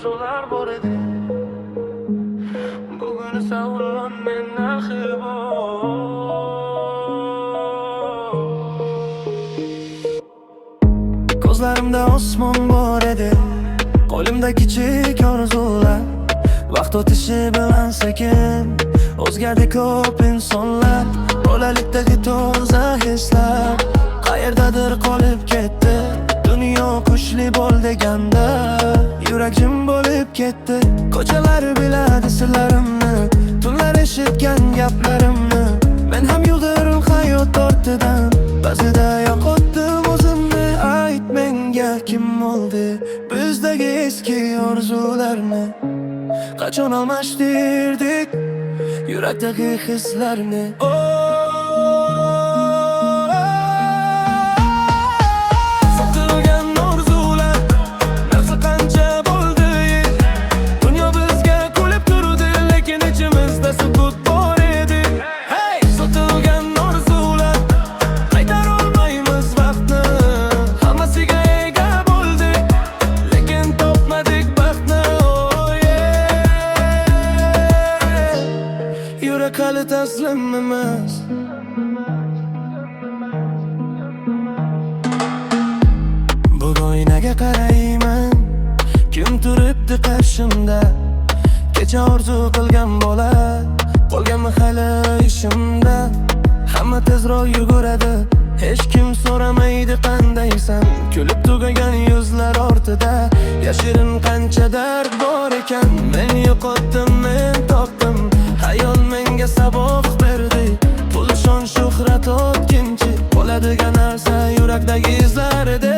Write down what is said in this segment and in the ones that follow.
orzular bor edi. Bugun esa ular men narxi Ko'zlarimda osmon bor edi, qo'limda kichik orzular. Vaqt o'tishi bilan sekin o'zgardi ko'p insonlar. Bolalikdagi toza hislar qayerdadir qolib ketdi. Dunyo kuchli bo'l deganda yurak jim bo'lib ketdi. Ko'chalar biladi sirlarimni, tunlar eshitgan gaplarimni. Men ham yug'dirim hayot ortidan, ba'zida yo'qotdim o'zimni. Ayt menga, kim oldi bizdagi eski orzularni? Qachon almashtirdik yurakdagi hislarni? Sotilgan orzular narsa qancha bo'ldi. Dunyo bizga kulib turdi, lekin ichimizda sukut bor edi. Hey, sotilgan orzular, qaytara olmaymiz vaqtni. Hammasiga ega bo'ldik, lekin topmadik baxtni. Yurak hali taslim emas. Bugun oynaga qarayman, kim turibdi qarshimda? Kecha orzu qilgan bola qolganmi hali ishimda? Hamma tezroq yuguradi, hech kim so'ramaydi qandaysan. Kulib tugagan yuzlar ortida yashirin qancha dard bor ekan. Men yo'qotdim, men topdim, hayot menga saboq berdi. Pul, shon, shuhrat o'tkinchi, qoladigan narsa yurakdagi izlar edi.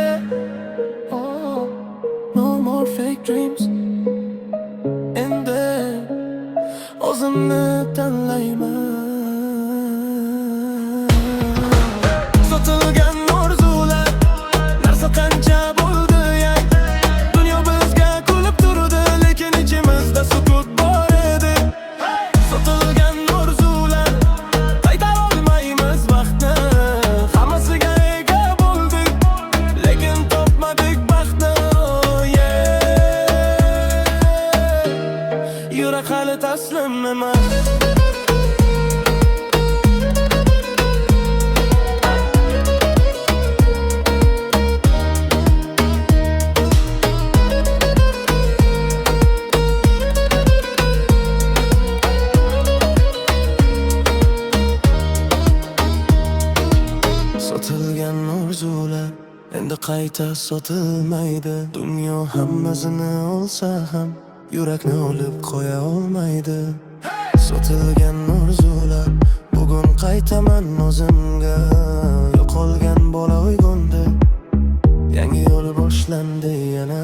No more fake dreams. Endi o'zimni tanlayman. Sotilgan orzular narsa qancha bo'ldi. Dunyo bizga kulib turdi, lekin ichimizda sukut bor edi. Sotilgan orzular, qaytara olmaymiz vaqtni. Hammasiga ega bo'ldik, lekin topmadik baxtni. Yurak hali taslim emas. Sotilgan orzular endi qayta sotilmaydi. Dunyo hammasini olsa ham yurakni olib qo'ya olmaydi. Sotilgan orzular, bugun qaytaman o'zimga. Yo'qolgan bola uyg'ondi, yangi yo'l boshlandi yana.